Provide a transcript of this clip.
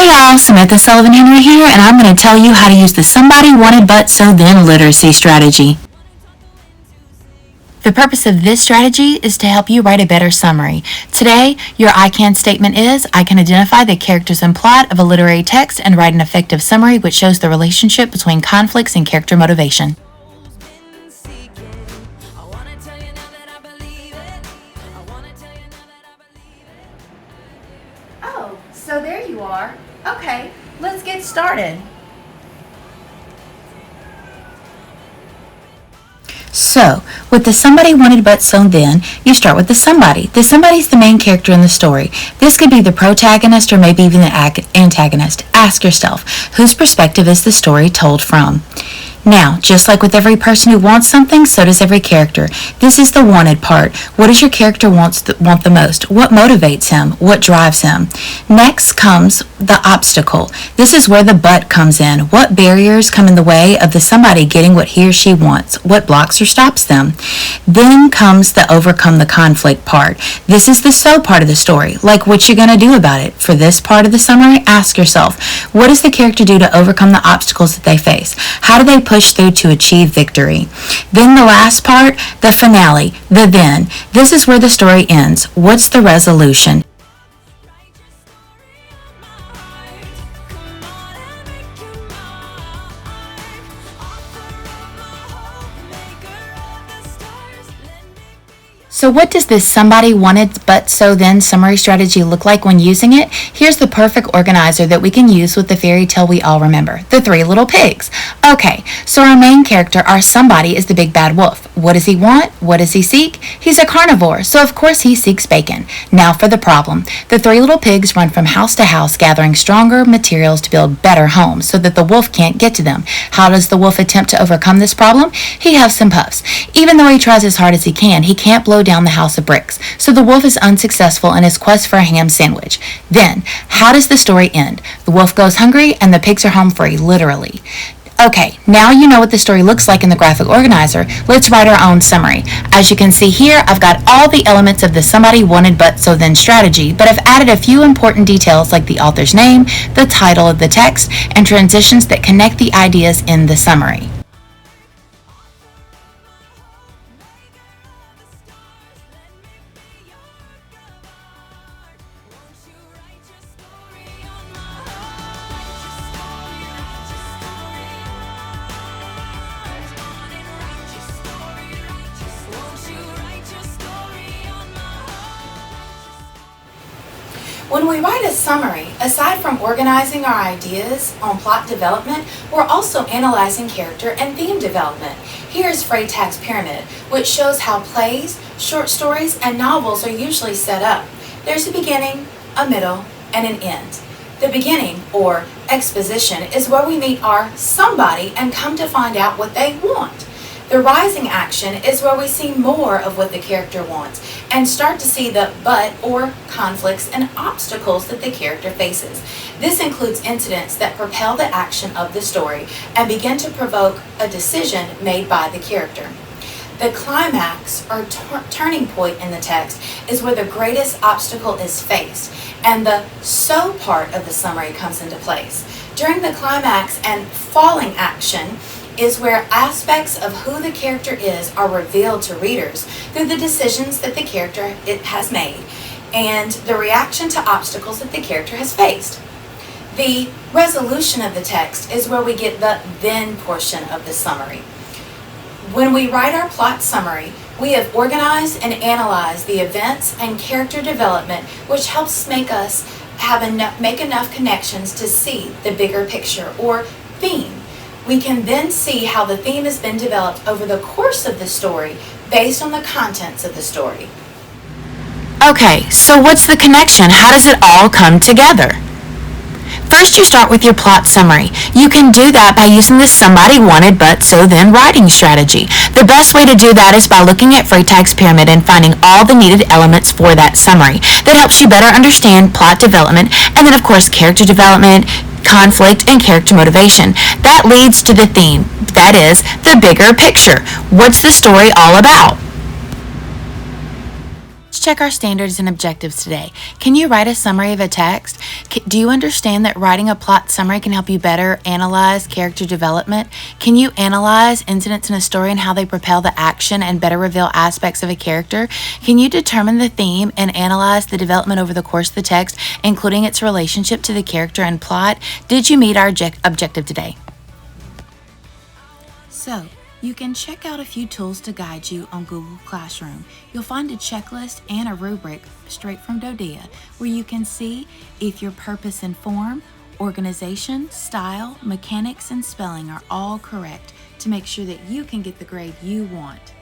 Hey y'all, Samantha Sullivan Henry here, and I'm going to tell you how to use the Somebody Wanted But So Then literacy strategy. The purpose of this strategy is to help you write a better summary. Today, your I can statement is, I can identify the characters and plot of a literary text and write an effective summary which shows the relationship between conflicts and character motivation. Oh, so there you are. Okay, let's get started. So, with the Somebody Wanted But So Then, you start with the somebody. The somebody's the main character in the story. This could be the protagonist or maybe even the antagonist. Ask yourself, whose perspective is the story told from? Now, just like with every person who wants something, so does every character. This is the wanted part. What does your character want the most? What motivates him? What drives him? Next comes the obstacle. This is where the but comes in. What barriers come in the way of the somebody getting what he or she wants? What blocks or stops them? Then comes the overcome the conflict part. This is the so part of the story. Like, what you gonna do about it? For this part of the summary, ask yourself, what does the character do to overcome the obstacles that they face? How do they push through to achieve victory? Then the last part, the finale, the then. This is where the story ends. What's the resolution? So what does this Somebody Wanted But So Then summary strategy look like when using it? Here's the perfect organizer that we can use with the fairy tale we all remember, the Three Little Pigs. Okay, so our main character, our somebody, is the big bad wolf. What does he want? What does he seek? He's a carnivore, so of course he seeks bacon. Now for the problem. The Three Little Pigs run from house to house gathering stronger materials to build better homes so that the wolf can't get to them. How does the wolf attempt to overcome this problem? He huffs and puffs. Even though he tries as hard as he can't blow down the house of bricks. So the wolf is unsuccessful in his quest for a ham sandwich. Then, how does the story end? The wolf goes hungry and the pigs are home free, literally. Okay, now you know what the story looks like in the graphic organizer. Let's write our own summary. As you can see here, I've got all the elements of the Somebody Wanted But So Then strategy, but I've added a few important details like the author's name, the title of the text, and transitions that connect the ideas in the summary. When we write a summary, aside from organizing our ideas on plot development, we're also analyzing character and theme development. Here is Freytag's pyramid, which shows how plays, short stories, and novels are usually set up. There's a beginning, a middle, and an end. The beginning, or exposition, is where we meet our somebody and come to find out what they want. The rising action is where we see more of what the character wants and start to see the but or conflicts and obstacles that the character faces. This includes incidents that propel the action of the story and begin to provoke a decision made by the character. The climax or turning point in the text is where the greatest obstacle is faced and the so part of the summary comes into place. During the climax and falling action is where aspects of who the character is are revealed to readers through the decisions that the character has made and the reaction to obstacles that the character has faced. The resolution of the text is where we get the then portion of the summary. When we write our plot summary, we have organized and analyzed the events and character development, which helps make us make enough connections to see the bigger picture or theme. We can then see how the theme has been developed over the course of the story based on the contents of the story. Okay, so what's the connection? How does it all come together? First, you start with your plot summary. You can do that by using the Somebody Wanted But So Then writing strategy. The best way to do that is by looking at Freytag's pyramid and finding all the needed elements for that summary. That helps you better understand plot development and then, of course, character development, conflict, and character motivation. That leads to the theme. That is, the bigger picture. What's the story all about? check our standards and objectives today. Can you write a summary of a text? Do you understand that writing a plot summary can help you better analyze character development? Can you analyze incidents in a story and how they propel the action and better reveal aspects of a character? Can you determine the theme and analyze the development over the course of the text, including its relationship to the character and plot? Did you meet our objective today? So, you can check out a few tools to guide you on Google Classroom. You'll find a checklist and a rubric straight from Dodea where you can see if your purpose and form, organization, style, mechanics, and spelling are all correct to make sure that you can get the grade you want.